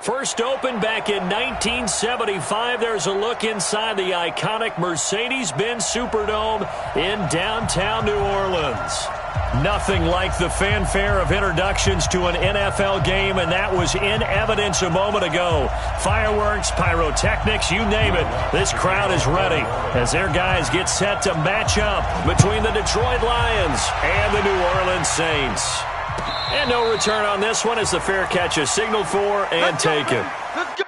First opened back in 1975. There's a look inside the iconic Mercedes-Benz Superdome in downtown New Orleans. Nothing like the fanfare of introductions to an NFL game, and that was in evidence a moment ago. Fireworks, pyrotechnics, you name it. This crowd is ready as their guys get set to match up between the Detroit Lions and the New Orleans Saints. And no return on this one as the fair catch is signaled for and taken. Let's go.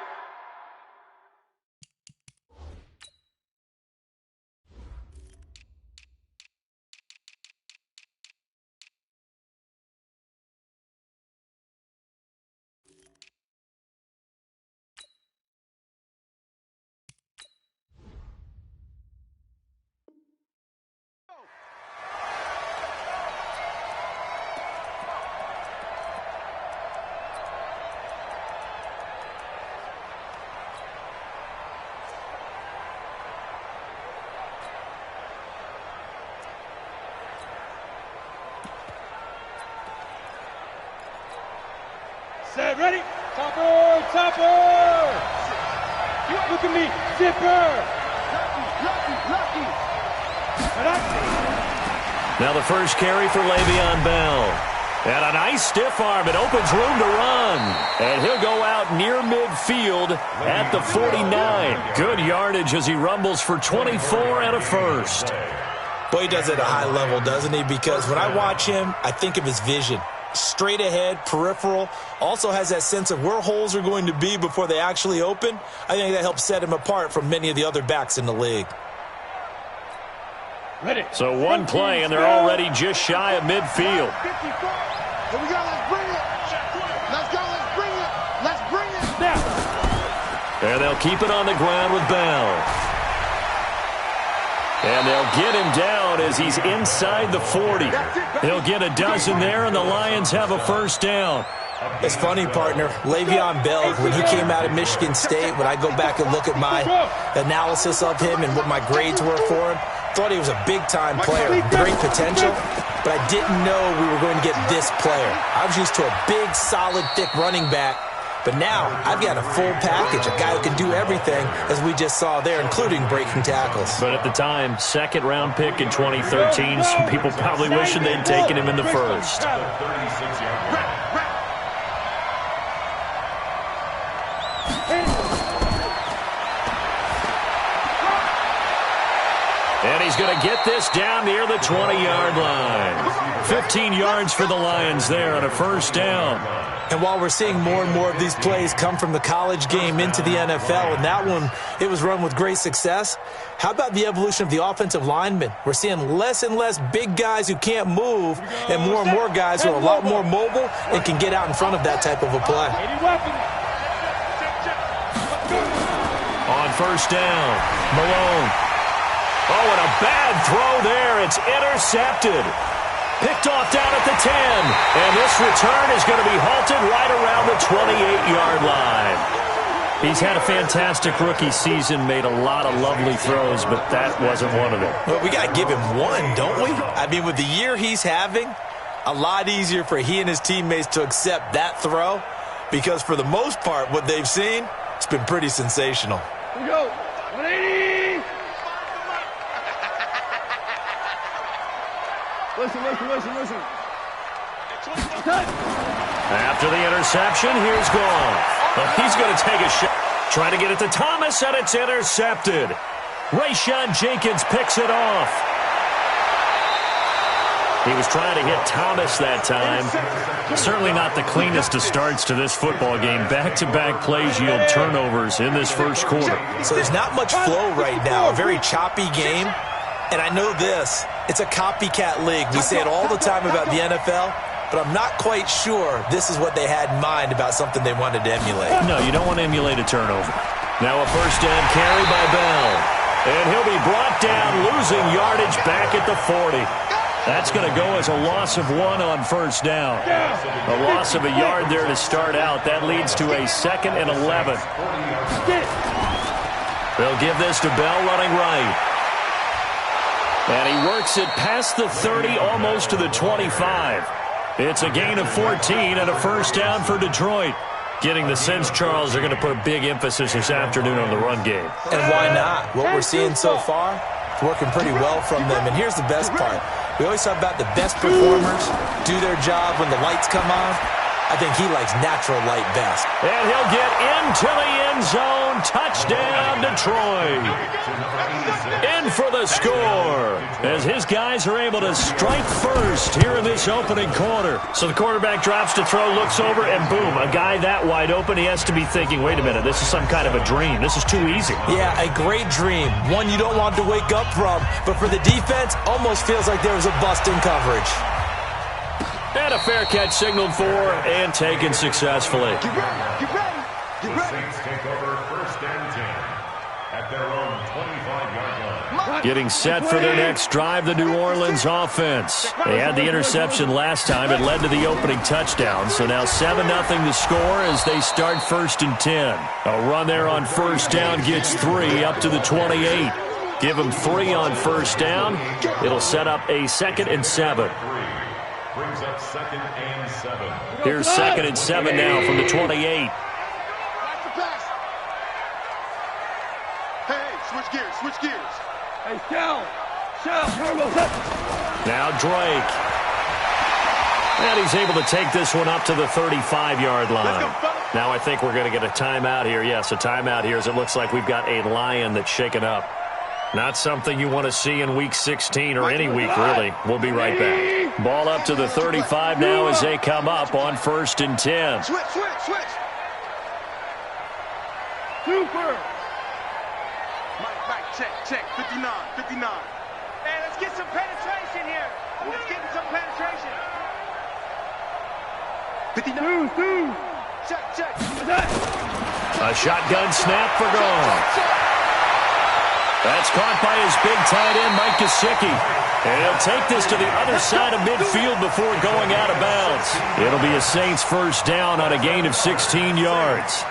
Set, ready? Topper, topper! Look at me, zipper! Lucky. Now the first carry for Le'Veon Bell. And a nice stiff arm. It opens room to run. And he'll go out near midfield at the 49. Good yardage as he rumbles for 24 and a first. Boy, he does it at a high level, doesn't he? Because when I watch him, I think of his vision. Straight ahead, peripheral, also has that sense of where holes are going to be before they actually open. I think that helps set him apart from many of the other backs in the league. Ready. So one play, and they're already just shy of midfield. Here we go, let's bring it. Let's go, let's bring it. Let's bring it. Now. And they'll keep it on the ground with Bell. And they'll get him down as he's inside the 40. He'll get a dozen there, and the Lions have a first down. It's funny, partner. Le'Veon Bell, when he came out of Michigan State, when I go back and look at my analysis of him and what my grades were for him, thought he was a big-time player, great potential, but I didn't know we were going to get this player. I was used to a big, solid, thick running back. But now, I've got a full package, a guy who can do everything, as we just saw there, including breaking tackles. But at the time, second-round pick in 2013, some people probably wishing they'd taken him in the first. And he's going to get this down near the 20-yard line. 15 yards for the Lions there on a first down. And while we're seeing more and more of these plays come from the college game into the NFL, and that one, it was run with great success, how about the evolution of the offensive linemen? We're seeing less and less big guys who can't move and more guys who are a lot more mobile and can get out in front of that type of a play. On first down, Malone. Oh, and a bad throw there. It's intercepted. Picked off down at the 10. And this return is going to be halted right around the 28-yard line. He's had a fantastic rookie season, made a lot of lovely throws, but that wasn't one of them. Well, we got to give him one, don't we? I mean, with the year he's having, a lot easier for he and his teammates to accept that throw, because for the most part, what they've seen, it's been pretty sensational. Here we go. 180. Listen. After the interception, here's Goff. Well, he's going to take a shot. Trying to get it to Thomas, and it's intercepted. Rayshawn Jenkins picks it off. He was trying to hit Thomas that time. Certainly not the cleanest of starts to this football game. Back-to-back plays yield turnovers in this first quarter. So there's not much flow right now. A very choppy game. And I know this. It's a copycat league. We say it all the time about the NFL, but I'm not quite sure this is what they had in mind about something they wanted to emulate. No, you don't want to emulate a turnover. Now a first down carry by Bell. And he'll be brought down, losing yardage back at the 40. That's going to go as a loss of 1 on first down. A loss of a yard there to start out. That leads to a 2nd and 11. They'll give this to Bell running right. And he works it past the 30, almost to the 25. It's a gain of 14 and a first down for Detroit. Getting the sense, Charles, they're going to put a big emphasis this afternoon on the run game. And why not? What we're seeing so far, it's working pretty well from them. And here's the best part. We always talk about the best performers do their job when the lights come on. I think he likes natural light best. And he'll get into the end zone. Touchdown, Detroit. In for the score as his guys are able to strike first here in this opening quarter. So the quarterback drops to throw, looks over, and boom, a guy that wide open, he has to be thinking, wait a minute, this is some kind of a dream. This is too easy. Yeah, a great dream. One you don't want to wake up from. But for the defense, almost feels like there was a bust in coverage. And a fair catch signaled for and taken successfully. Get ready, get ready, get ready. Saints take over 1st and 10 at their own 25-yard line. Getting set for their next drive, the New Orleans offense. They had the interception last time. It led to the opening touchdown. So now 7-0 the score as they start 1st and 10. A run there on 1st down gets 3 up to the 28. Give them 3 on 1st down. It'll set up a 2nd and 7. Brings up 2nd and 7. Here's 2nd and 7 now from the 28. Watch the pass. Hey, switch gears, switch gears. Hey, shout. Now Drake. And he's able to take this one up to the 35-yard line. Now I think we're going to get a timeout here. Yes, a timeout here as it looks like we've got a Lion that's shaken up. Not something you want to see in Week 16 or any week, really. We'll be right back. Ball up to the 35 now as they come up on 1st and 10. Switch, switch, switch. Super. Mike, check. 59. Hey, let's get some penetration here. Let's get some penetration. 59. Two. Check. A shotgun snap for goal. That's caught by his big tight end, Mike Gesicki. And he'll take this to the other side of midfield before going out of bounds. It'll be a Saints 1st down on a gain of 16 yards.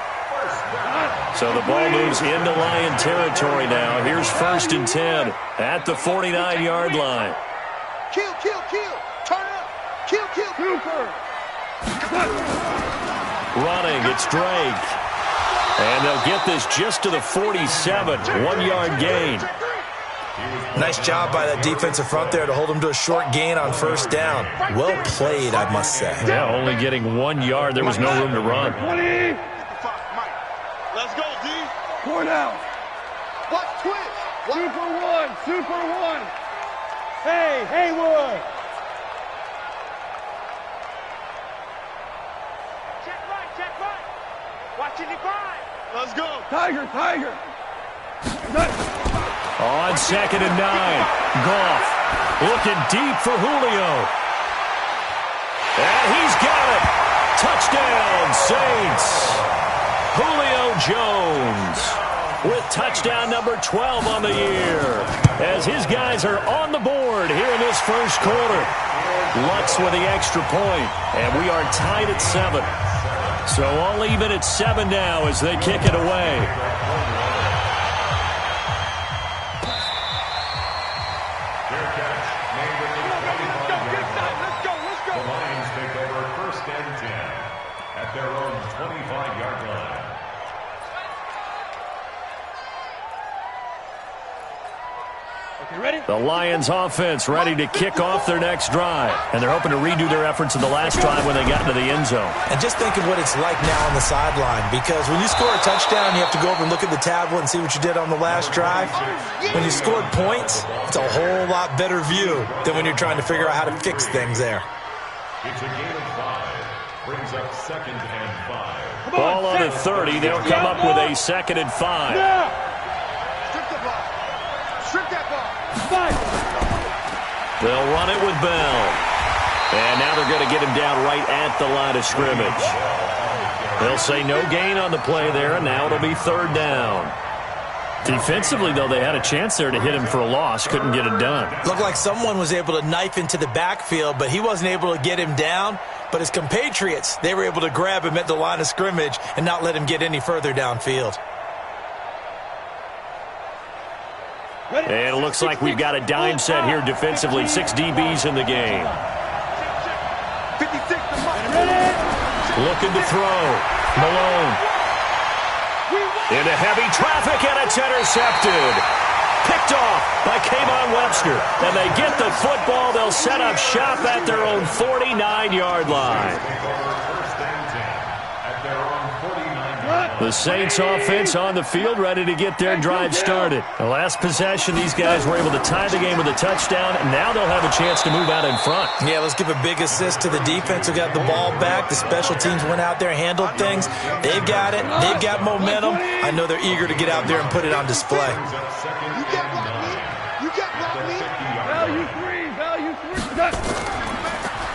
So the ball moves into Lion territory now. Here's 1st and 10 at the 49-yard line. Kill. Turn up. Kill. Super. Running, it's Drake. And they'll get this just to the 47, 1-yard gain. Nice job by that defensive front there to hold him to a short gain on 1st down. Well played, I must say. Yeah, only getting 1 yard. There was no room to run. 20. Mike. Let's go, D. 4 down. Watch twitch. Super one. Hey, Haywood. Check right. Watching the grind. Let's go. Tiger. On 2nd and 9, Goff looking deep for Julio. And he's got it. Touchdown, Saints. Julio Jones with touchdown number 12 on the year as his guys are on the board here in this 1st quarter. Lutz with the extra point, and we are tied at 7. So all even at 7 now as they kick it away. Fair catch made at the 25-yard line. The Lions take over 1st and 10 at their own 25-yard line. Okay, ready? The Lions offense ready to kick off their next drive. And they're hoping to redo their efforts in the last drive when they got into the end zone. And just think of what it's like now on the sideline, because when you score a touchdown, you have to go over and look at the tablet and see what you did on the last drive. When you scored points, it's a whole lot better view than when you're trying to figure out how to fix things there. It's a gain of 5. Brings up 2nd and 5. Ball on the 30. They'll come up with a 2nd and 5. Yeah. Strip that ball. They'll run it with Bell. And now they're going to get him down right at the line of scrimmage. They'll say no gain on the play there, and now it'll be 3rd down. Defensively, though, they had a chance there to hit him for a loss. Couldn't get it done. Looked like someone was able to knife into the backfield, but he wasn't able to get him down. But his compatriots, they were able to grab him at the line of scrimmage and not let him get any further downfield. And it looks like we've got a dime set here defensively. 6 DBs in the game. 56 to Mike. Looking to throw. Malone. Into heavy traffic, and it's intercepted. Picked off by Kayvon Webster. And they get the football. They'll set up shop at their own 49-yard line. The Saints offense on the field, ready to get their drive started. The last possession, these guys were able to tie the game with a touchdown, and now they'll have a chance to move out in front. Yeah, let's give a big assist to the defense who got the ball back. The special teams went out there, handled things. They've got it. They've got momentum. I know they're eager to get out there and put it on display. You can't block me. You can't block me. Value three.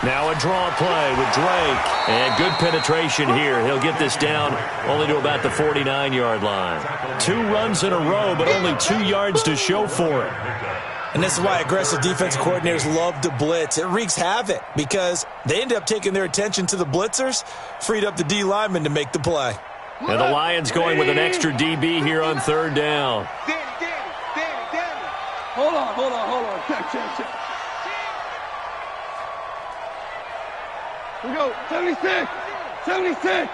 Now a draw play with Drake. And good penetration here. He'll get this down only to about the 49-yard line. 2 runs in a row, but only 2 yards to show for it. And this is why aggressive defensive coordinators love to blitz. It wreaks havoc because they end up taking their attention to the blitzers, freed up the D lineman to make the play. And the Lions going with an extra DB here on 3rd down. Danny. Hold on. Check. We go. 76. 17.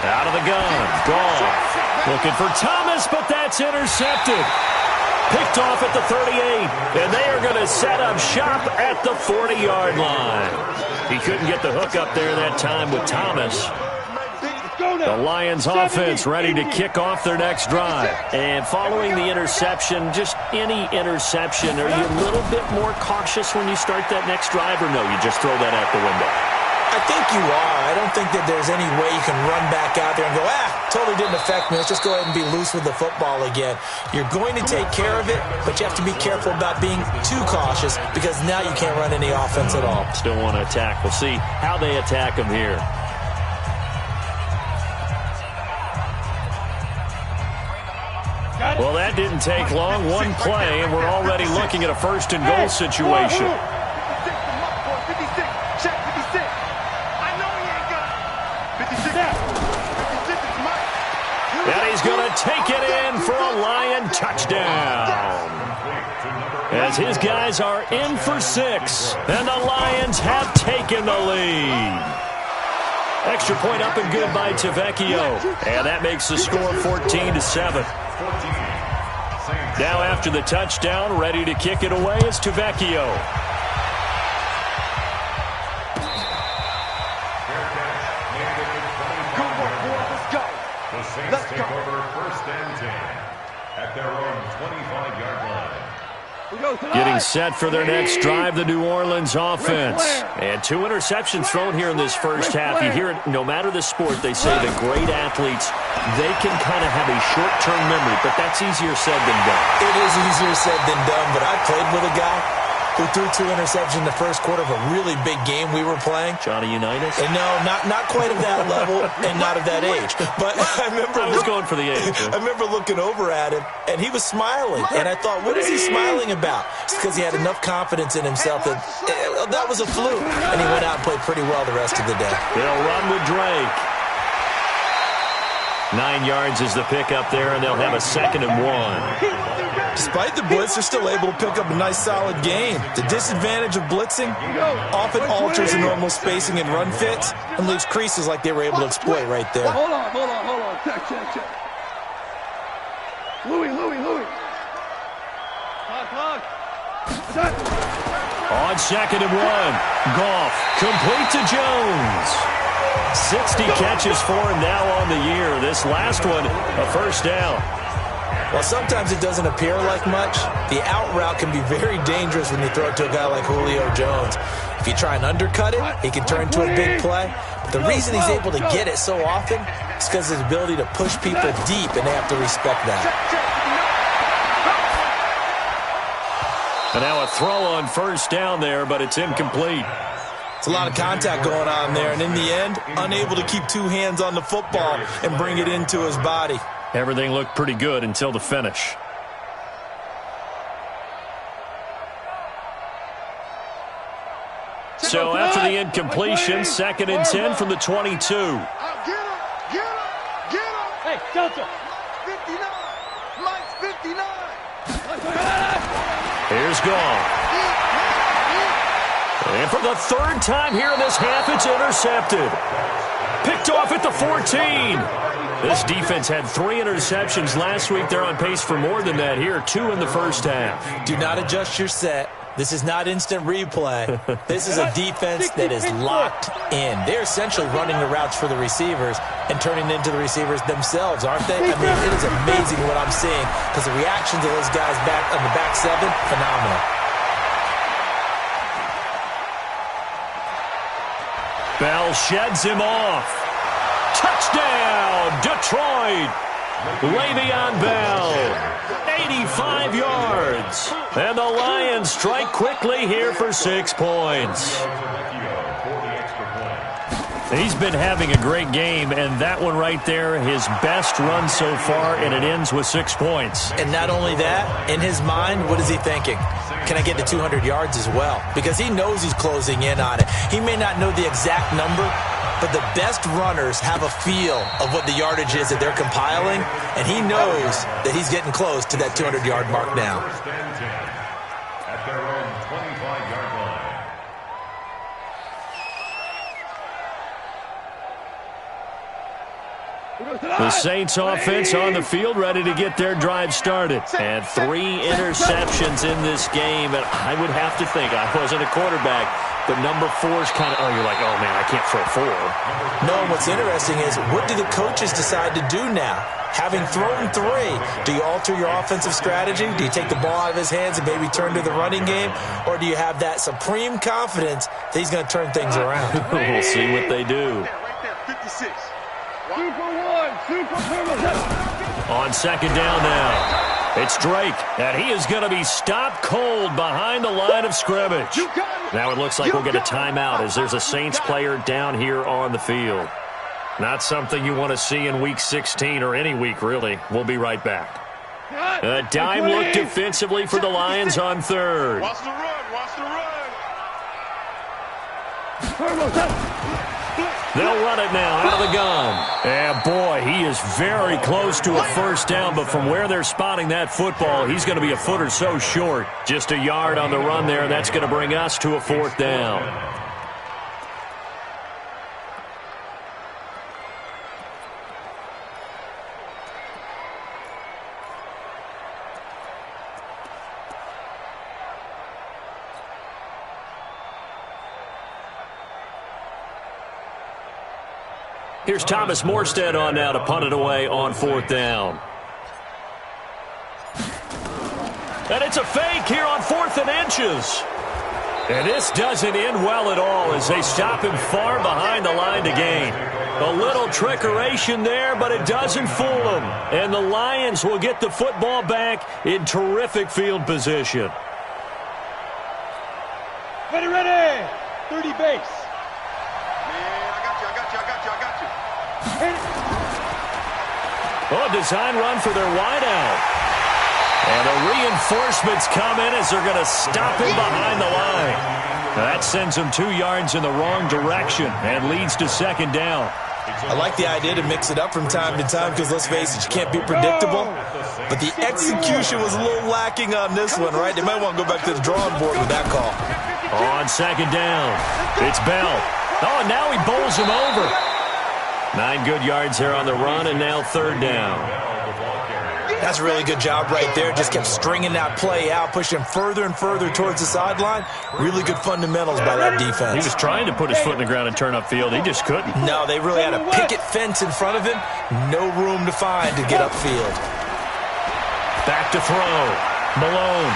Out of the gun. Goff. Looking for Thomas, but that's intercepted. Picked off at the 38. And they are going to set up shop at the 40-yard line. He couldn't get the hook up there that time with Thomas. The Lions offense ready to kick off their next drive. And following the interception, just any interception, are you a little bit more cautious when you start that next drive, or no, you just throw that out the window? I think you are. I don't think that there's any way you can run back out there and go, totally didn't affect me. Let's just go ahead and be loose with the football again. You're going to take care of it, but you have to be careful about being too cautious because now you can't run any offense at all. Still want to attack. We'll see how they attack them here. Well, that didn't take long. One play, and we're already looking at a 1st and goal situation. 56, Shaq 56. I know he ain't got it. 56 is mine. And he's going to take it in for a Lion touchdown. As his guys are in for 6, and the Lions have taken the lead. Extra point up and good by Tavecchio. And that makes the score 14-7. Now after the touchdown, ready to kick it away is Tavecchio. Let's go. Over 1st and 10 at their own 25-yard line. Getting set for their next drive, the New Orleans offense. And 2 interceptions thrown here in this first half. You hear it, no matter the sport, they say the great athletes, they can kind of have a short-term memory, but that's easier said than done. It is easier said than done, but I played with a guy who threw 2 interceptions in the first quarter of a really big game we were playing. Johnny Unitas? And no, not quite of that level and not of that age. But I was going for the age. I remember looking over at him, and he was smiling. And I thought, what is he smiling about? It's because he had enough confidence in himself that that was a fluke. And he went out and played pretty well the rest of the day. They'll run with Drake. 9 yards is the pickup there, and they'll have a 2nd and 1. Despite the blitz, they're still able to pick up a nice, solid game. The disadvantage of blitzing often alters the normal spacing and run fits and leaves creases like they were able to exploit right there. Hold on. Check. Louis. Clock. On 2nd and 1, Goff complete to Jones. 60 catches for him now on the year. This last one, a 1st down. While sometimes it doesn't appear like much, the out route can be very dangerous when you throw it to a guy like Julio Jones. If you try and undercut it, he can turn into a big play. But the reason he's able to get it so often is because of his ability to push people deep, and they have to respect that. And now a throw on 1st down there, but it's incomplete. It's a lot of contact going on there, and in the end, unable to keep 2 hands on the football and bring it into his body. Everything looked pretty good until the finish. So after the incompletion, 2nd and 10 from the 22. Get him. Hey, Delta. 59. Mike's 59. Here's Goff. And for the third time here in this half, it's intercepted. Picked off at the 14. This defense had 3 interceptions last week. They're on pace for more than that here, 2 in the first half. Do not adjust your set. This is not instant replay. This is a defense that is locked in. They're essentially running the routes for the receivers and turning into the receivers themselves, aren't they? I mean, it is amazing what I'm seeing because the reactions of those guys back on the back 7, phenomenal. Bell sheds him off. Touchdown, Detroit. Le'Veon Bell, 85 yards. And the Lions strike quickly here for 6 points. He's been having a great game, and that one right there, his best run so far, and it ends with 6 points. And not only that, in his mind, what is he thinking? Can I get to 200 yards as well? Because he knows he's closing in on it. He may not know the exact number, but the best runners have a feel of what the yardage is that they're compiling, and he knows that he's getting close to that 200-yard mark now. At their own 25-yard line. The Saints offense on the field ready to get their drive started. And 3 interceptions in this game. And I would have to think, I wasn't a quarterback, but number 4 is kind of, you're like, oh, man, I can't throw 4. No, and what's interesting is, what do the coaches decide to do now? Having thrown 3, do you alter your offensive strategy? Do you take the ball out of his hands and maybe turn to the running game? Or do you have that supreme confidence that he's going to turn things around? We'll see what they do. Right there, 56. Super 1. On second down now, it's Drake, and he is going to be stopped cold behind the line of scrimmage. Now it looks like we'll get a timeout as there's a Saints player down here on the field. Not something you want to see in Week 16 or any week, really. We'll be right back. A dime look defensively for the Lions on third. Watch the run, watch the run. They'll run it now out of the gun. And, boy, he is very close to a first down, but from where they're spotting that football, he's going to be a foot or so short. Just a yard on the run there. That's going to bring us to a 4th down. Here's Thomas Morstead on now to punt it away on 4th down. And it's a fake here on 4th and inches. And this doesn't end well at all as they stop him far behind the line to gain. A little trickeration there, but it doesn't fool them. And the Lions will get the football back in terrific field position. Ready. 30 base. Oh, design run for their wideout. And the reinforcements come in as they're going to stop him behind the line. That sends him 2 yards in the wrong direction and leads to second down. I like the idea to mix it up from time to time because, let's face it, you can't be predictable. But the execution was a little lacking on this one, right? They might want to go back to the drawing board with that call. On second down, it's Bell. Oh, and now he bowls him over. 9 good yards there on the run, and now 3rd down. That's a really good job right there. Just kept stringing that play out, pushing further and further towards the sideline. Really good fundamentals by that defense. He was trying to put his foot in the ground and turn upfield. He just couldn't. No, they really had a picket fence in front of him. No room to find to get upfield. Back to throw. Malone.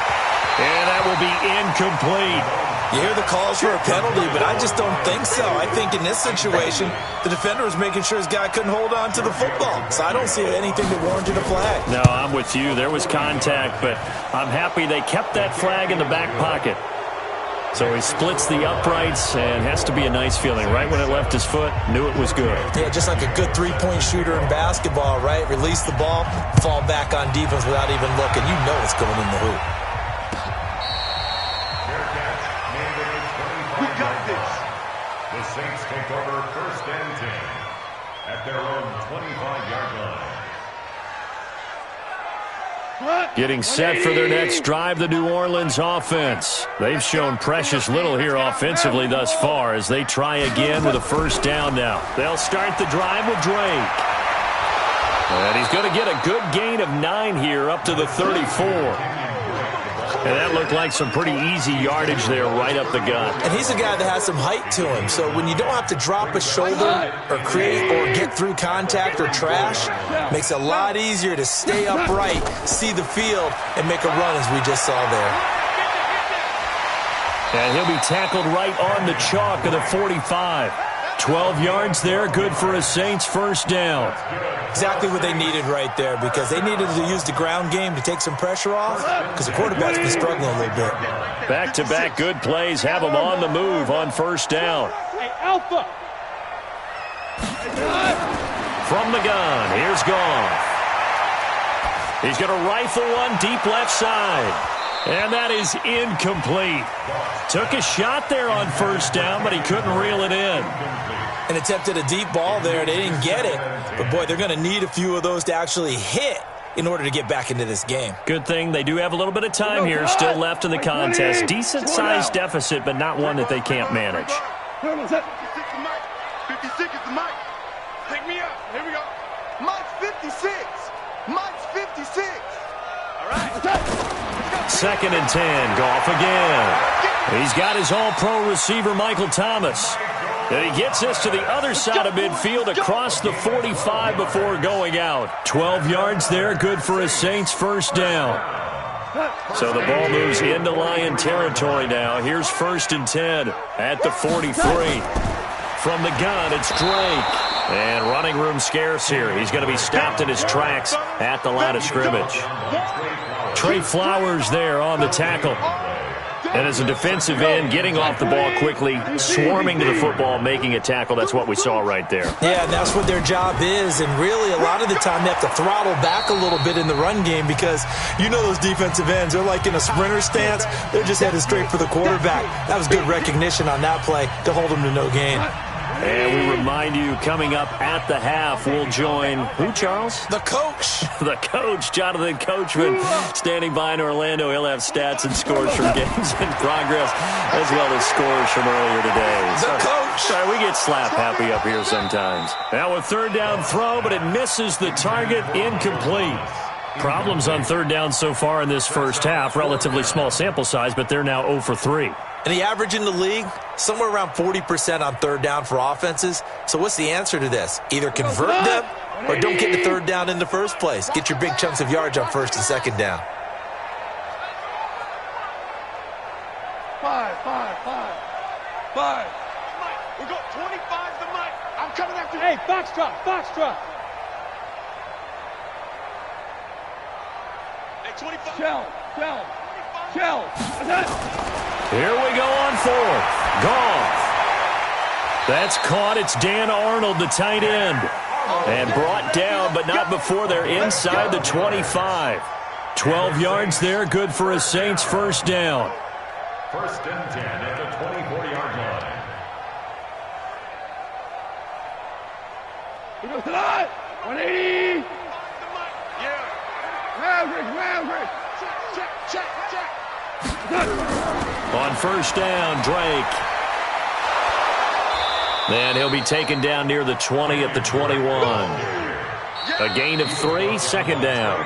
And that will be incomplete. You hear the calls for a penalty, but I just don't think so. I think in this situation, the defender was making sure his guy couldn't hold on to the football. So I don't see anything that warranted a flag. No, I'm with you. There was contact, but I'm happy they kept that flag in the back pocket. So he splits the uprights, and has to be a nice feeling. Right when it left his foot, knew it was good. Yeah, just like a good three-point shooter in basketball, right? Release the ball, fall back on defense without even looking. You know it's going in the hoop. The Saints take over 1st and 10 at their own 25-yard line. Getting set for their next drive, the New Orleans offense. They've shown precious little here offensively thus far as they try again with a first down now. They'll start the drive with Drake. And he's going to get a good gain of 9 here up to the 34. And that looked like some pretty easy yardage there right up the gut. And he's a guy that has some height to him. So when you don't have to drop a shoulder or create or get through contact or trash, makes it a lot easier to stay upright, see the field, and make a run as we just saw there. And he'll be tackled right on the chalk of the 45. 12 yards there, good for a Saints first down. Exactly what they needed right there, because they needed to use the ground game to take some pressure off, because the quarterback's been struggling a little bit. Back-to-back good plays have them on the move on first down. Hey, Alpha! From the gun, here's Goff. He's going to rifle one deep left side. And that is incomplete. Took a shot there on first down, but he couldn't reel it in. And attempted a deep ball there. They didn't get it. But, boy, they're going to need a few of those to actually hit in order to get back into this game. Good thing they do have a little bit of time here still left in the contest. Decent-sized deficit, but not one that they can't manage. 56 is Mike. 56 is the Mike. Take me up. Here we go. Mike's 56. Mike's 56. All right. Second and 10. Goff again. He's got his all-pro receiver, Michael Thomas. And he gets this to the other side of midfield across the 45 before going out. 12 yards there, good for a Saints first down. So the ball moves into Lion territory now. Here's first and 10 at the 43. From the gun, it's Drake. And running room scarce here. He's going to be stopped in his tracks at the line of scrimmage. Trey Flowers there on the tackle. And as a defensive end, getting off the ball quickly, swarming to the football, making a tackle. That's what we saw right there. Yeah, and that's what their job is. And really, a lot of the time, they have to throttle back a little bit in the run game because you know those defensive ends, they're like in a sprinter stance. They're just headed straight for the quarterback. That was good recognition on that play to hold them to no gain. And we remind you, coming up at the half, we'll join who, Charles? The coach. The coach, Jonathan Coachman, standing by in Orlando. He'll have stats and scores from games in progress, as well as scores from earlier today. The coach. Sorry, we get slap happy up here sometimes. Now a third down throw, but it misses the target, incomplete. Problems on third down so far in this first half. Relatively small sample size, but they're now 0 for 3. And the average in the league, somewhere around 40% on third down for offenses. So what's the answer to this? Either convert them or don't get the third down in the first place. Get your big chunks of yards on first and second down. 5. We got 25 to Mike. I'm coming after you. Hey, Foxtrot. Hey, 25. Shell. Here we go on fourth. Goff. That's caught. It's Dan Arnold, the tight end. And brought down, but not before they're inside the 25. 12 yards there, good for a Saints first down. First and 10 at the 24-yard line. He goes tonight. 180. Yeah. Maverick. Check. On first down, Drake. And he'll be taken down near the 20 at the 21. A gain of 3, second down.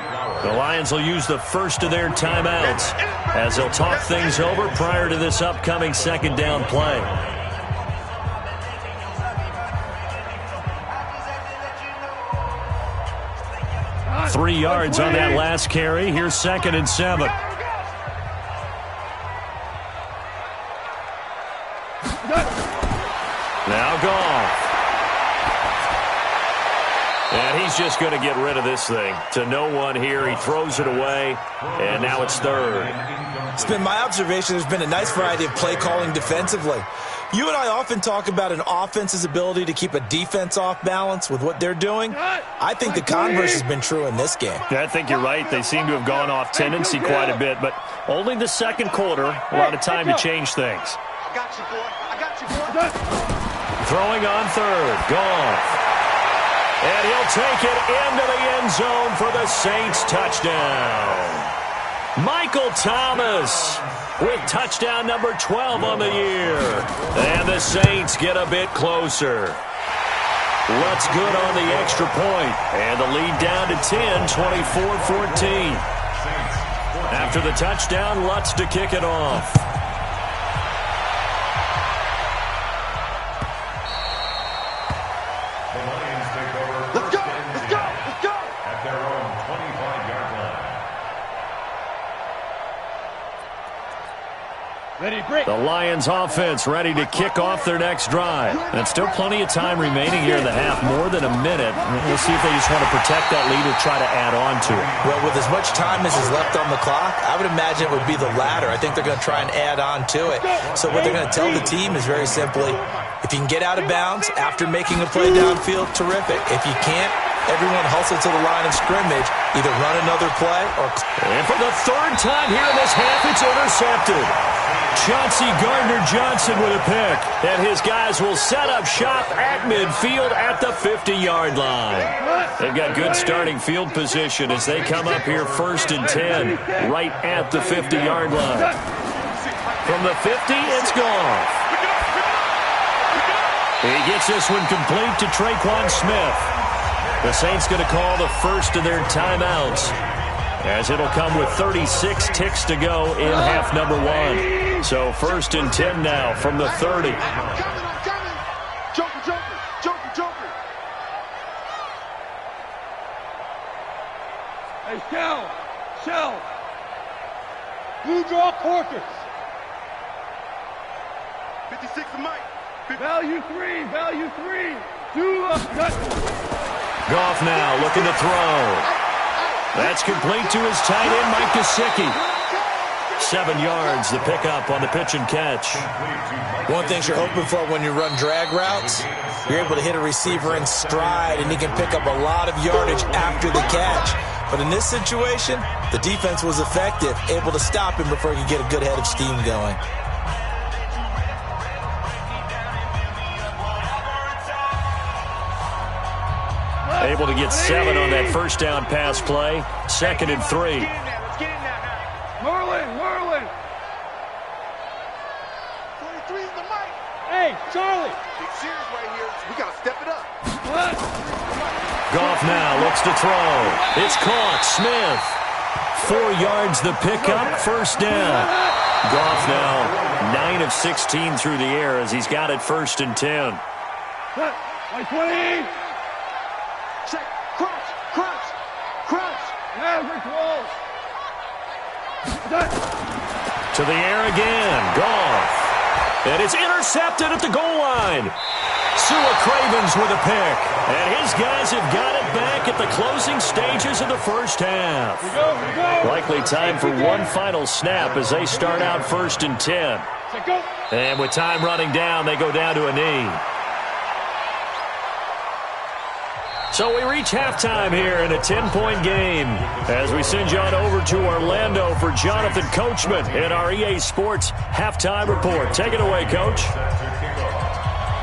The Lions will use the first of their timeouts as they'll talk things over prior to this upcoming second down play. Three yards on that last carry. Here's second and 7. Now Goff. And he's just going to get rid of this thing. To no one here. He throws it away, and now it's third. It's been my observation there's been a nice variety of play calling defensively. You and I often talk about an offense's ability to keep a defense off balance with what they're doing. I think the converse has been true in this game. Yeah, I think you're right. They seem to have gone off tendency quite a bit, but only the second quarter, a lot of time to change things. I got you, boy. Throwing on third. Goff. And he'll take it into the end zone for the Saints touchdown. Michael Thomas with touchdown number 12 on the year. And the Saints get a bit closer. Lutz good on the extra point. And the lead down to 10, 24-14. After the touchdown, Lutz to kick it off. The Lions offense ready to kick off their next drive. And still plenty of time remaining here in the half, more than a minute. We'll see if they just want to protect that lead or try to add on to it. Well, with as much time as is left on the clock, I would imagine it would be the latter. I think they're going to try and add on to it. So what they're going to tell the team is very simply, if you can get out of bounds after making a play downfield, terrific. If you can't, everyone hustle to the line of scrimmage, either run another play or... And for the third time here in this half, it's intercepted. Chauncey Gardner-Johnson with a pick. And his guys will set up shop at midfield at the 50-yard line. They've got good starting field position as they come up here 1st and 10, right at the 50-yard line. From the 50, it's Goff. He gets this one complete to Traquan Smith. The Saints going to call the first of their timeouts, as it'll come with 36 ticks to go in half number 1. So 1st and 10 now from the 30. I'm coming. Joker. Hey, Shell. Blue draw Corkers. 56 to Mike. Value three. Goff now looking to throw. That's complete to his tight end, Mike Gesicki. 7 yards, the pickup on the pitch and catch. One thing you're hoping for when you run drag routes, you're able to hit a receiver in stride, and he can pick up a lot of yardage after the catch. But in this situation, the defense was effective, able to stop him before he could get a good head of steam going. Able to get 7 on that first down pass play. 2nd and 3. Merlin. 43 is the mic. Hey, Charlie. Big series right here. We got to step it up. What? Goff now looks to throw. It's caught. Smith. 4 yards the pickup. First down. Goff now 9 of 16 through the air as he's got it 1st and 10. Like 20. Check. Crunch. Maverick Walls. To the air again. Goff. And it's intercepted at the goal line. Sua Cravens with a pick. And his guys have got it back at the closing stages of the first half. Here we go. Likely time for one final snap as they start out 1st and 10. Go. And with time running down, they go down to a knee. So we reach halftime here in a 10-point game as we send you on over to Orlando for Jonathan Coachman in our EA Sports Halftime Report. Take it away, Coach.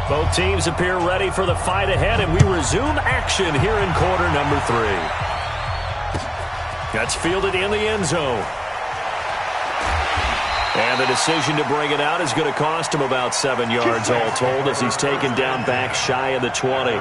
Both teams appear ready for the fight ahead, and we resume action here in quarter number 3. That's fielded in the end zone. And the decision to bring it out is going to cost him about 7 yards all told as he's taken down back shy of the 20.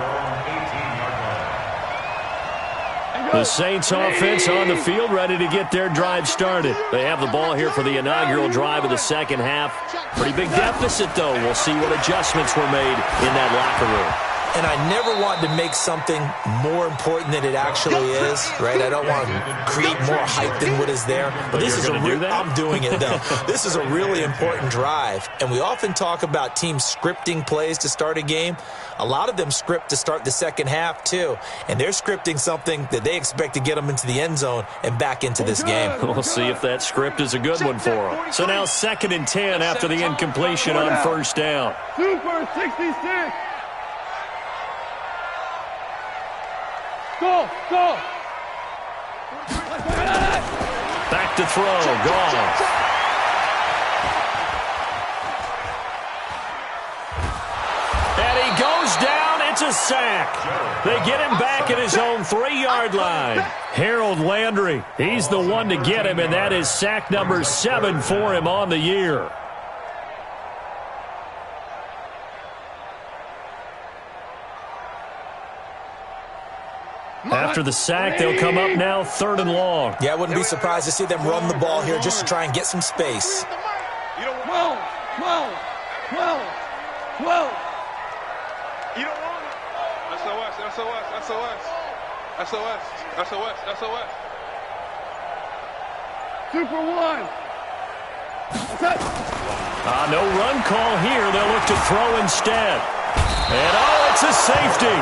The Saints offense on the field ready to get their drive started. They have the ball here for the inaugural drive of the second half. Pretty big deficit, though. We'll see what adjustments were made in that locker room. And I never want to make something more important than it actually is, right? I don't want to create more hype than what is there. But this is I'm doing it, though. This is a really important drive. And we often talk about teams scripting plays to start a game. A lot of them script to start the second half, too. And they're scripting something that they expect to get them into the end zone and back into this game. We'll see if that script is a good one for them. So now 2nd and 10 after the incompletion on first down. Super 66. Go. Back to throw. Goff. And he goes down. It's a sack. They get him back at his own 3-yard line. Harold Landry, he's the one to get him, and that is sack number 7 for him on the year. After the sack, they'll come up now 3rd and long. Yeah, I wouldn't be surprised to see them run the ball here just to try and get some space. 12. You don't want it. SOS. Super 1. That's it. No run call here. They'll look to throw instead. And, it's a safety.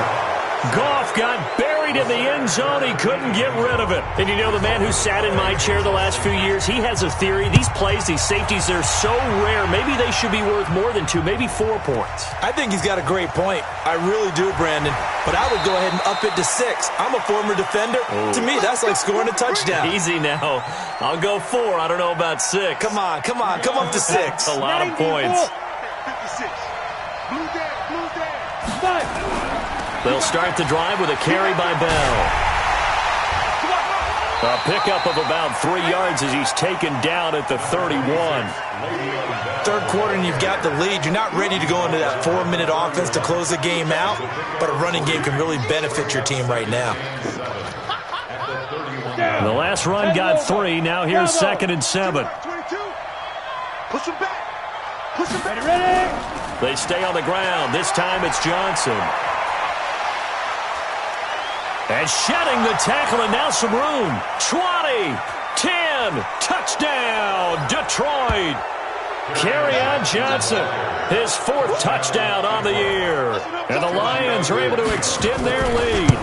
Goff got buried in the end zone. He couldn't get rid of it. And you know, the man who sat in my chair the last few years, he has a theory. These plays, these safeties, they're so rare. Maybe they should be worth more than 2, maybe 4 points. I think he's got a great point. I really do, Brandon. But I would go ahead and up it to 6. I'm a former defender. Ooh. To me, that's like scoring a touchdown. Easy now. I'll go 4. I don't know about 6. Come on. Come up to 6. A lot of points. 56. Blue day. 5. They'll start the drive with a carry by Bell. A pickup of about 3 yards as he's taken down at the 31. 3rd quarter and you've got the lead. You're not ready to go into that 4-minute offense to close the game out, but a running game can really benefit your team right now. The last run got 3. Now here's 2nd and 7. 22. Push him back. Ready. They stay on the ground. This time it's Johnson. And shedding the tackle, and now some room. 20, 10, touchdown, Detroit. Kerryon Johnson, his 4th touchdown on the year. And the Lions are able to extend their lead.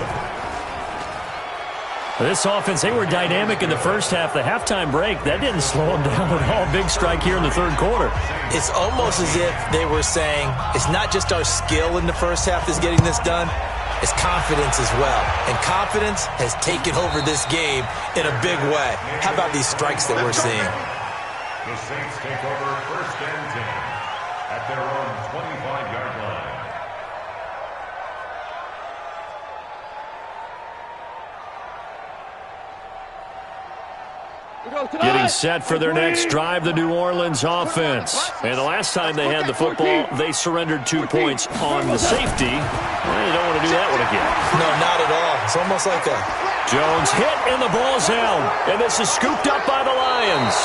This offense, they were dynamic in the first half. The halftime break, that didn't slow them down at all. Big strike here in the 3rd quarter. It's almost as if they were saying, it's not just our skill in the first half that's getting this done. It's confidence as well. And confidence has taken over this game in a big way. How about these strikes that we're seeing? The Saints take over 1st and 10 at their own 25-yard line. Getting set for their next drive, the New Orleans offense. And the last time they had the football, they surrendered 2 points on the safety. Well, you don't want to do that one again. No, not at all. It's almost like a... Jones hit, and the ball's out. And this is scooped up by the Lions.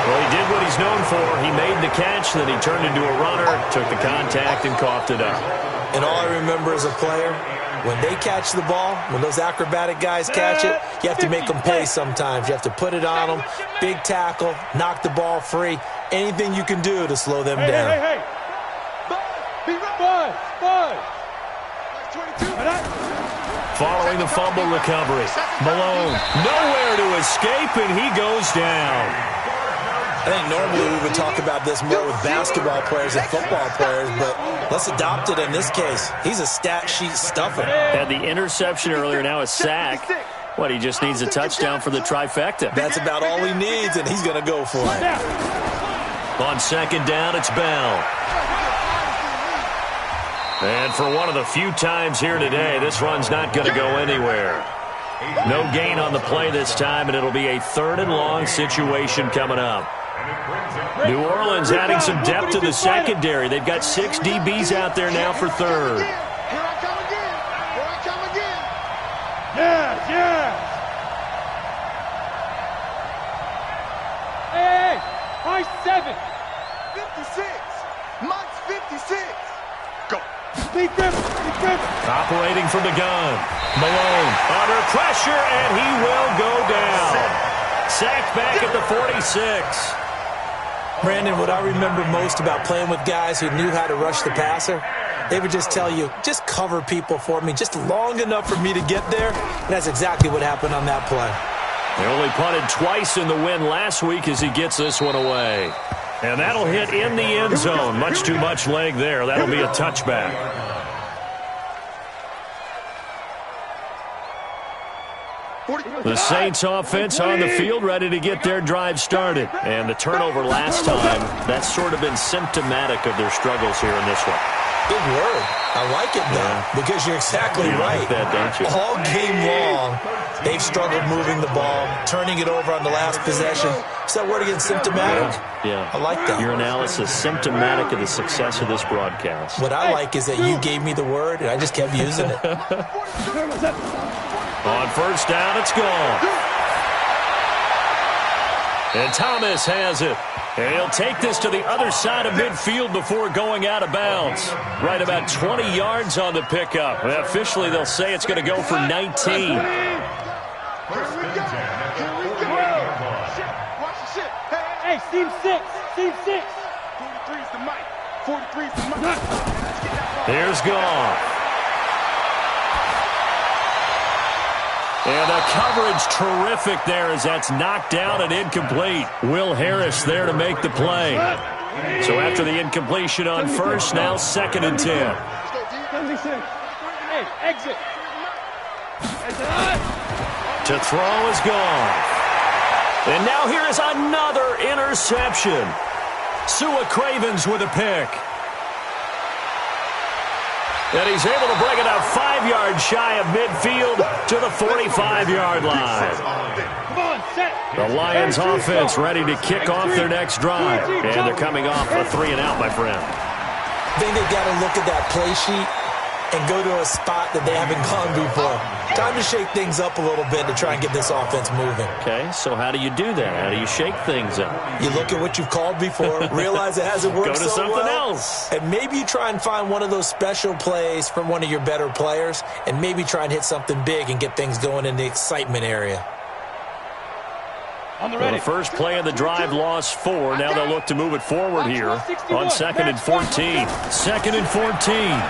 Well, he did what he's known for. He made the catch, then he turned into a runner, took the contact, and coughed it up. And all I remember as a player, when they catch the ball, when those acrobatic guys catch it, you have to make them pay sometimes. You have to put it on them, big tackle, knock the ball free, anything you can do to slow them down. Hey. Five. Following the fumble recovery, Malone nowhere to escape, and he goes down. I think normally we would talk about this more with basketball players and football players, but let's adopt it in this case. He's a stat sheet stuffer. Had the interception earlier, now a sack. What, he just needs a touchdown for the trifecta. That's about all he needs, and he's going to go for it. On 2nd down, it's Bell. And for one of the few times here today, this run's not going to go anywhere. No gain on the play this time, and it'll be a 3rd and long situation coming up. New Orleans adding some depth to the secondary. They've got 6 DBs out there now for 3rd. Here I come again. Yeah. Hey, high 7. 56. Mike's 56. Go. Speak them. Operating from the gun. Malone under pressure, and he will go down. Sacked back at the 46. Brandon, what I remember most about playing with guys who knew how to rush the passer, they would just tell you, just cover people for me, just long enough for me to get there. And that's exactly what happened on that play. They only punted twice in the win last week as he gets this one away. And that'll hit in the end zone. Much too much leg there. That'll be a touchback. The Saints offense on the field ready to get their drive started. And the turnover last time, that's sort of been symptomatic of their struggles here in this one. Big word. I like it now because you're exactly right. Like that, don't you? All game long, they've struggled moving the ball, turning it over on the last possession. Is that word again, symptomatic? Yeah. I like that. Your analysis symptomatic of the success of this broadcast. What I like is that you gave me the word, and I just kept using it. On first down, it's gone. And Thomas has it. And he'll take this to the other side of midfield before going out of bounds. Right about 20 yards on the pickup. And officially, they'll say it's going to go for 19. Here we go. Here we go. Watch the shit. Hey, seam 6. Seam 6. 43's the mic. 43's the mic. Here's Goff. And the coverage terrific there as that's knocked down and incomplete. Will Harris there to make the play. So after the incompletion on first, now 2nd and 10. Hey, exit. To throw is gone. And now here is another interception. Sua Cravens with a pick. And he's able to bring it up 5 yards shy of midfield to the 45-yard line. Come on, set. The Lions offense ready to kick off their next drive. And they're coming off a 3-and-out, my friend. I think they've got to look at that play sheet and go to a spot that they haven't gone before. Time to shake things up a little bit to try and get this offense moving. Okay, so how do you do that? How do you shake things up? You look at what you've called before, realize it hasn't worked Go to so something well, else. and maybe you try and find one of those special plays from one of your better players, and maybe try and hit something big and get things going in the excitement area. On the Well, ready. the first play of the drive lost 4. Now they'll look to move it forward here on 2nd and 14. 2nd and 14.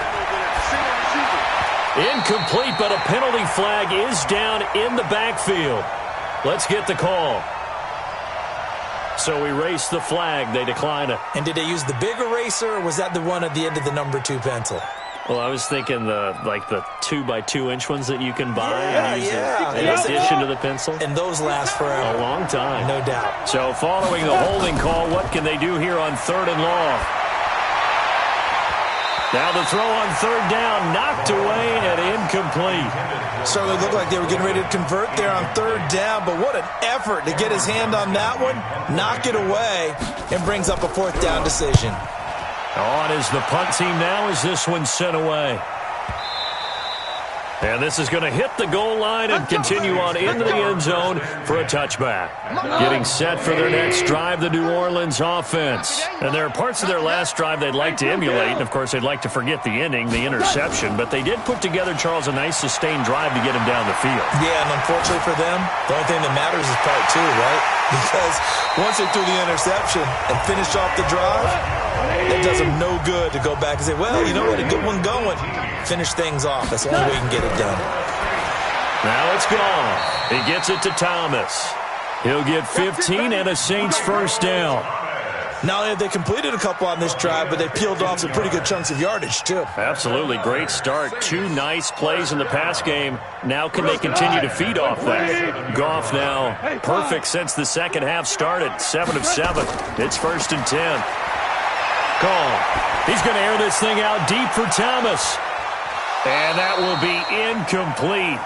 Incomplete, but a penalty flag is down in the backfield. Let's get the call. So we race the flag. They decline it. And did they use the big eraser, or was that the one at the end of the number 2 pencil? Well, I was thinking the 2x2-inch ones that you can buy and use yeah. in addition to the pencil. And those last A forever. long time. No doubt. So following the holding call, what can they do here on 3rd and long? Now the throw on 3rd down, knocked away and incomplete. Certainly looked like they were getting ready to convert there on 3rd down, but what an effort to get his hand on that one, knock it away, and brings up a 4th down decision. On is the punt team now as this one's sent away. And this is going to hit the goal line and continue on into the end zone for a touchback. Getting set for their next drive, the New Orleans offense. And there are parts of their last drive they'd like to emulate. And, of course, they'd like to forget the ending, the interception. But they did put together, Charles, a nice sustained drive to get him down the field. Yeah, and unfortunately for them, the only thing that matters is part 2, right? Because once they threw the interception and finished off the drive, it does them no good to go back and say, well, you know, we had a good one going. Finish things off. That's the only way you can get it done. Now it's gone. He gets it to Thomas. He'll get 15 and a Saints first down. Not only have they completed a couple on this drive, but they peeled off some pretty good chunks of yardage, too. Absolutely. Great start. 2 nice plays in the pass game. Now can they continue to feed off that? Goff now perfect since the second half started. 7 of 7. It's 1st and 10. Goff. He's going to air this thing out deep for Thomas. And that will be incomplete.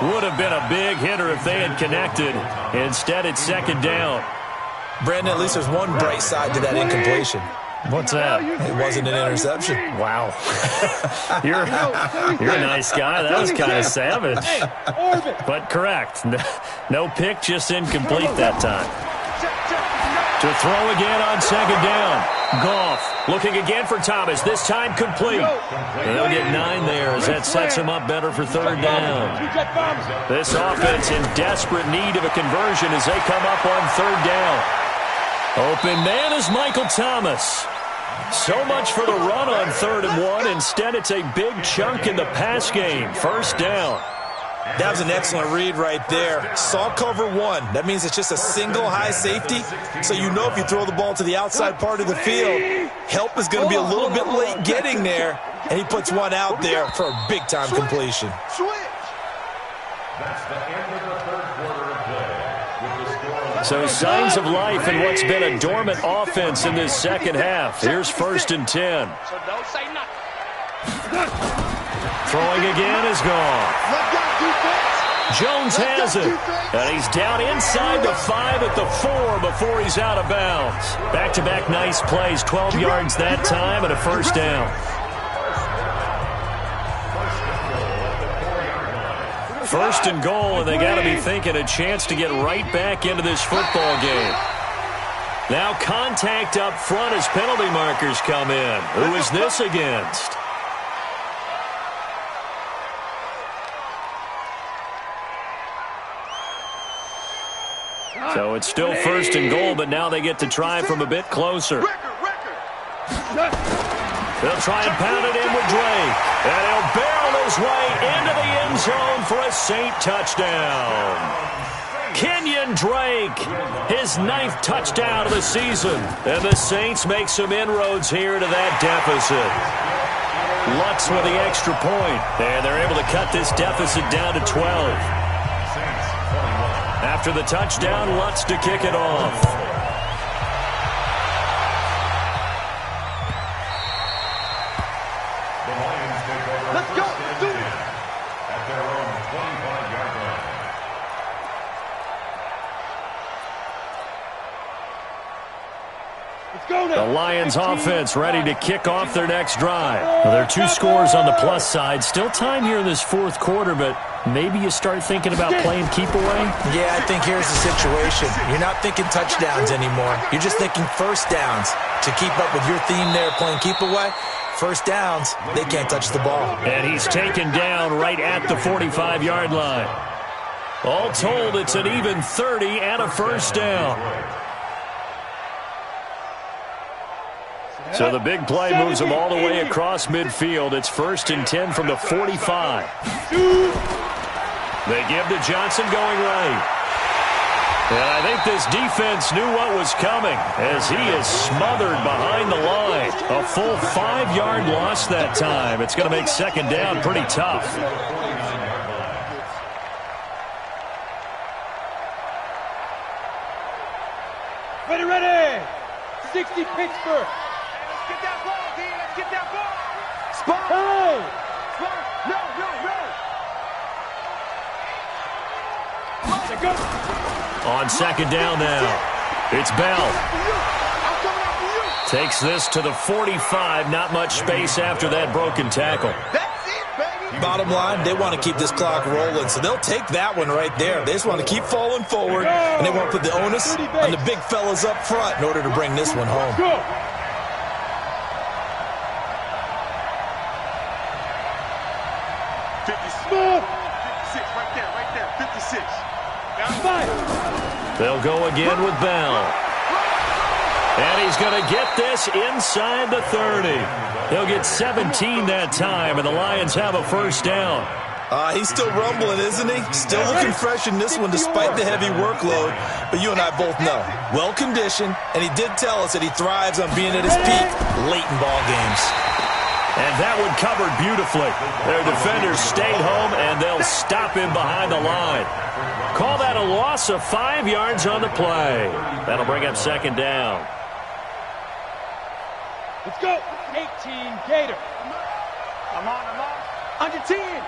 Would have been a big hitter if they had connected. Instead, it's 2nd down. Brandon, at least there's one bright side to that incompletion. What's that? It wasn't an interception. Wow. You're a nice guy. That was kind of savage. But correct. No pick, just incomplete that time. To throw again on 2nd down. Goff looking again for Thomas. This time complete. And they'll get 9 there as that sets him up better for 3rd down. This offense in desperate need of a conversion as they come up on 3rd down. Open man is Michael Thomas. So much for the run on 3rd and 1. Instead, it's a big chunk in the pass game. 1st down. That was an excellent read right there. Saw cover 1. That means it's just a single high safety. So you know if you throw the ball to the outside part of the field, help is going to be a little bit late getting there. And he puts one out there for a big-time completion. That's the end of the 3rd quarter of play. With the score, So signs of life in what's been a dormant offense in this second half. Here's 1st and 10. So don't say nothing. Throwing again is gone. Jones has it. And he's down inside the 5 at the 4 before he's out of bounds. Back-to-back nice plays, 12 yards that time and a first down. First and goal, and they got to be thinking a chance to get right back into this football game. Now contact up front as penalty markers come in. Who is this against? So it's still first and goal, but now they get to try from a bit closer. They'll try and pound it in with Drake. And he'll barrel his way into the end zone for a Saint touchdown. Kenyon Drake, his 9th touchdown of the season. And the Saints make some inroads here to that deficit. Lutz with the extra point. And they're able to cut this deficit down to 12. After the touchdown, Lutz to kick it off. Let's go. Let's do it. At their own 25-yard line. Let's go now. The Lions offense ready to kick off their next drive. Well, there are 2 scores on the plus side. Still time here in this 4th quarter, but maybe you start thinking about playing keep away? Yeah, I think here's the situation. You're not thinking touchdowns anymore. You're just thinking first downs. To keep up with your theme there, playing keep away, first downs, they can't touch the ball. And he's taken down right at the 45-yard line. All told, it's an even 30 and a first down. So the big play moves them all the way across midfield. It's 1st and 10 from the 45. They give to Johnson going right. And I think this defense knew what was coming as he is smothered behind the line. A full 5-yard loss that time. It's going to make second down pretty tough. Ready. 60 Pittsburgh. Let's get that ball, D. Let's get that ball. Spot. Hey. Spot. No. Let's go. On second down now, it's Bell. Takes this to the 45. Not much space after that broken tackle. That's it, baby. Bottom line, they want to keep this clock rolling, so they'll take that one right there. They just want to keep falling forward, and they want to put the onus on the big fellas up front in order to bring this one home. Go. Small. 56, right there. 56. They'll go again with Bell. And he's going to get this inside the 30. He'll get 17 that time, and the Lions have a first down. He's still rumbling, isn't he? Still looking fresh in this one despite the heavy workload. But you and I both know, well-conditioned, and he did tell us that he thrives on being at his peak late in ball games. And that one covered beautifully. Their defenders stayed home, and they'll stop him behind the line. Call that a loss of 5 yards on the play. That'll bring up second down. Let's go. 18 Gator. I'm on. Under 10. 10.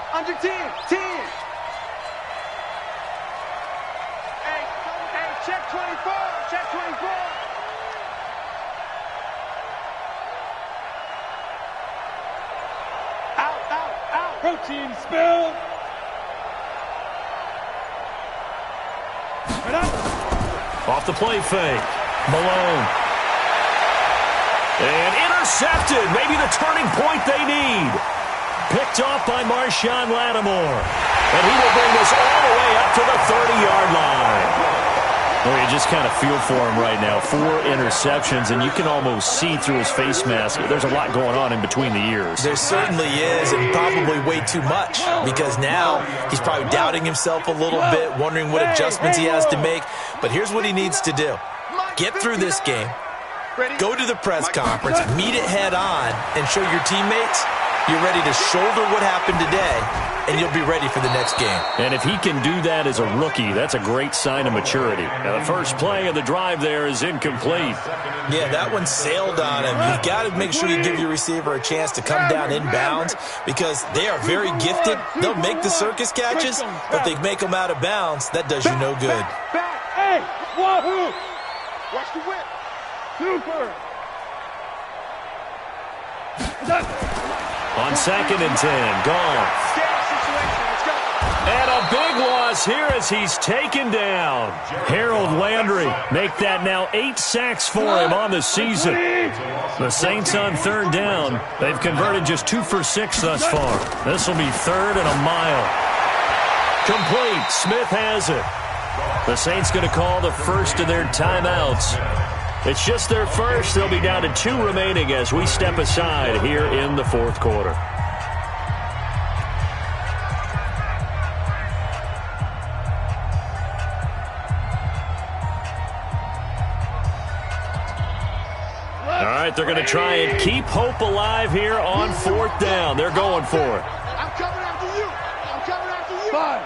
Hey, check 24. Check 24. Out. Protein spill. Right up. Off the play fake. Malone. And intercepted. Maybe the turning point they need. Picked off by Marshawn Lattimore. And he will bring this all the way up to the 30-yard line. Well, you just kind of feel for him right now. 4 interceptions, and you can almost see through his face mask. There's a lot going on in between the ears. There certainly is, and probably way too much, because now he's probably doubting himself a little bit, wondering what adjustments he has to make. But here's what he needs to do. Get through this game, go to the press conference, meet it head on, and show your teammates You're ready to shoulder what happened today, and you'll be ready for the next game. And if he can do that as a rookie, that's a great sign of maturity. Now, the first play of the drive there is incomplete. Yeah, that one sailed on him. You've got to make sure you give your receiver a chance to come down inbounds because they are very gifted. They'll make the circus catches, but they make them out of bounds. That does you no good. Hey, Wahoo! Watch the whip. Super! On 2nd and 10, gone. And a big loss here as he's taken down. Harold Landry make that now 8 sacks for him on the season. The Saints on 3rd down. They've converted just 2 for 6 thus far. This will be 3rd and a mile. Complete. Smith has it. The Saints going to call the first of their timeouts. It's just their first. They'll be down to 2 remaining as we step aside here in the 4th quarter. All right, they're going to try and keep hope alive here on 4th down. They're going for it. I'm coming after you. I'm coming after you. 5.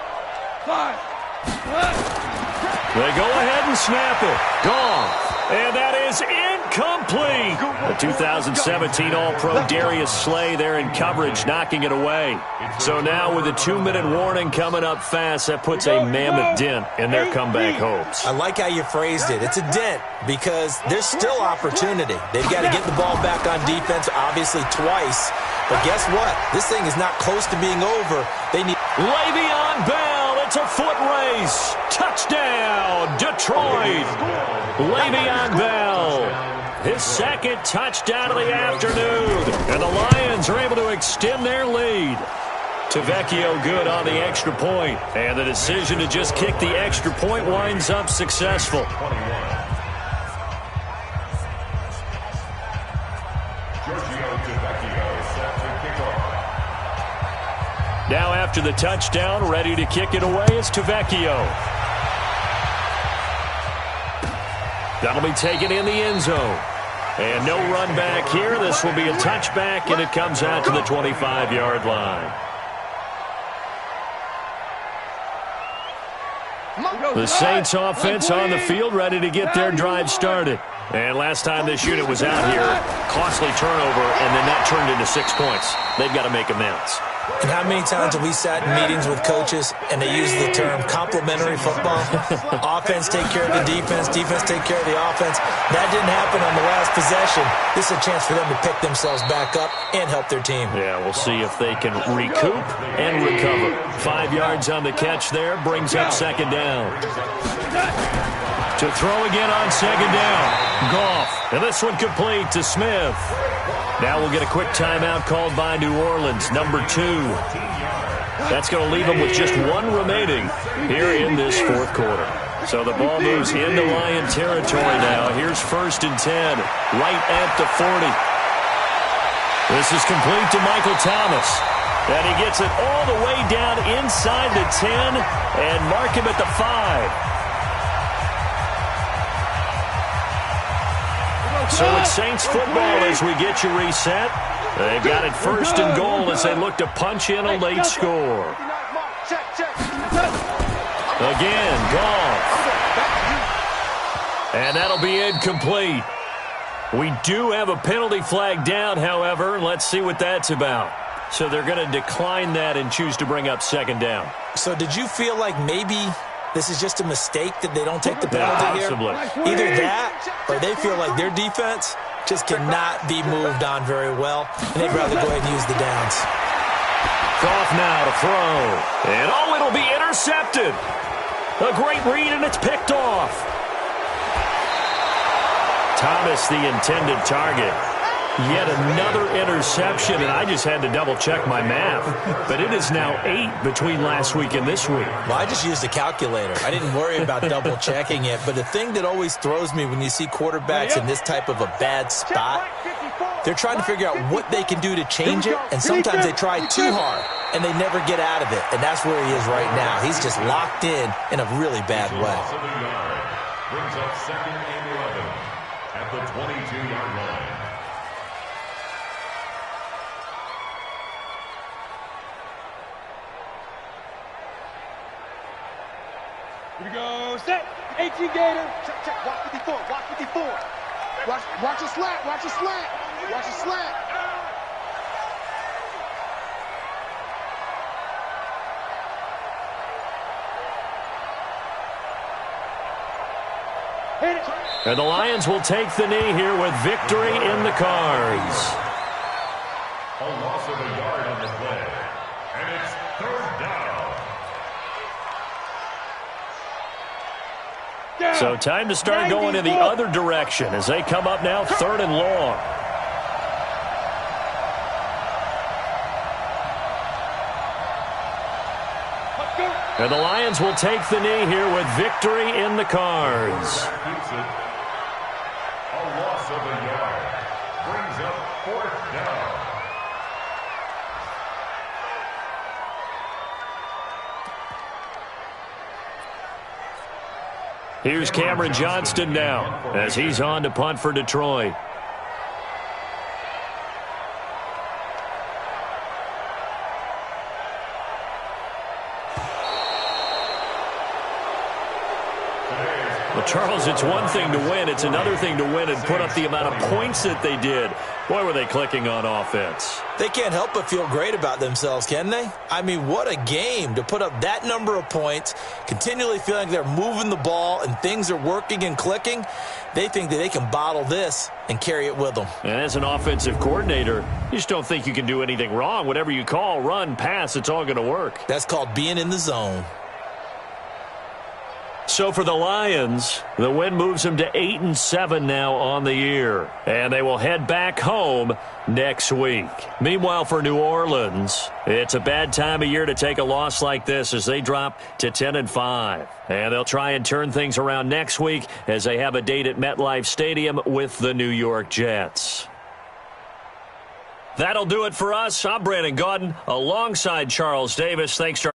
They go ahead and snap it. Gone. And that is incomplete. The 2017 All-Pro Darius Slay there in coverage, knocking it away. So now with a 2-minute warning coming up fast, that puts a mammoth dent in their comeback hopes. I like how you phrased it. It's a dent because there's still opportunity. They've got to get the ball back on defense, obviously twice. But guess what? This thing is not close to being over. They need Le'Veon Bell. It's a foot race. Touchdown, Detroit. Le'Veon Bell. His 2nd touchdown of the afternoon. And the Lions are able to extend their lead. Tavecchio good on the extra point. And the decision to just kick the extra point winds up successful. Now after the touchdown, ready to kick it away is Tavecchio. That'll be taken in the end zone. And no run back here. This will be a touchback, and it comes out to the 25-yard line. The Saints offense on the field ready to get their drive started. And last time this unit was out here, costly turnover, and then that turned into 6 points. They've got to make amends. And how many times have we sat in meetings with coaches and they use the term complementary football? Offense take care of the defense, defense take care of the offense. That didn't happen on the last possession. This is a chance for them to pick themselves back up and help their team. Yeah, we'll see if they can recoup and recover. 5 yards on the catch there, brings up 2nd down. To throw again on 2nd down. Goff, and this one complete to Smith. Now we'll get a quick timeout called by New Orleans, number 2. That's going to leave them with just 1 remaining here in this 4th quarter. So the ball moves into Lion territory now. Here's 1st and 10, right at the 40. This is complete to Michael Thomas. And he gets it all the way down inside the 10 and mark him at the 5. So it's Saints football as we get you reset. They've got it 1st and goal as they look to punch in a late score. Again, Goff. And that'll be incomplete. We do have a penalty flag down, however. Let's see what that's about. So they're going to decline that and choose to bring up 2nd down. So did you feel like maybe this is just a mistake that they don't take the penalty here? Either that or they feel like their defense just cannot be moved on very well, and they'd rather go ahead and use the downs. Goff now to throw. And it'll be intercepted. A great read, and it's picked off. Thomas, the intended target. Yet another interception, and I just had to double-check my math. But it is now 8 between last week and this week. Well, I just used a calculator. I didn't worry about double-checking it. But the thing that always throws me when you see quarterbacks in this type of a bad spot, they're trying to figure out what they can do to change it, and sometimes they try too hard, and they never get out of it. And that's where he is right now. He's just locked in a really bad way. Brings up 2nd and 11 at the 22-yard line. Here we go. Set. 18 Gator. Check. Watch 54. Watch 54. Watch your slant. Watch your slant. Watch your slant. Hit it. And the Lions will take the knee here with victory in the cards. A loss of a yard on the play. And it's third down. So time to start going in the other direction as they come up now 3rd and long. And the Lions will take the knee here with victory in the cards. Keeps it. A loss of a yard. Brings up 4th down. Here's Cameron Johnston now as he's on to punt for Detroit. Well, Charles, it's one thing to win. It's another thing to win and put up the amount of points that they did. Boy, were they clicking on offense. They can't help but feel great about themselves, can they? I mean, what a game to put up that number of points, continually feeling like they're moving the ball and things are working and clicking. They think that they can bottle this and carry it with them. And as an offensive coordinator, you just don't think you can do anything wrong. Whatever you call, run, pass, it's all going to work. That's called being in the zone. So for the Lions, the win moves them to 8-7 now on the year. And they will head back home next week. Meanwhile, for New Orleans, it's a bad time of year to take a loss like this as they drop to 10-5. And they'll try and turn things around next week as they have a date at MetLife Stadium with the New York Jets. That'll do it for us. I'm Brandon Gaudin alongside Charles Davis. Thanks, Charles.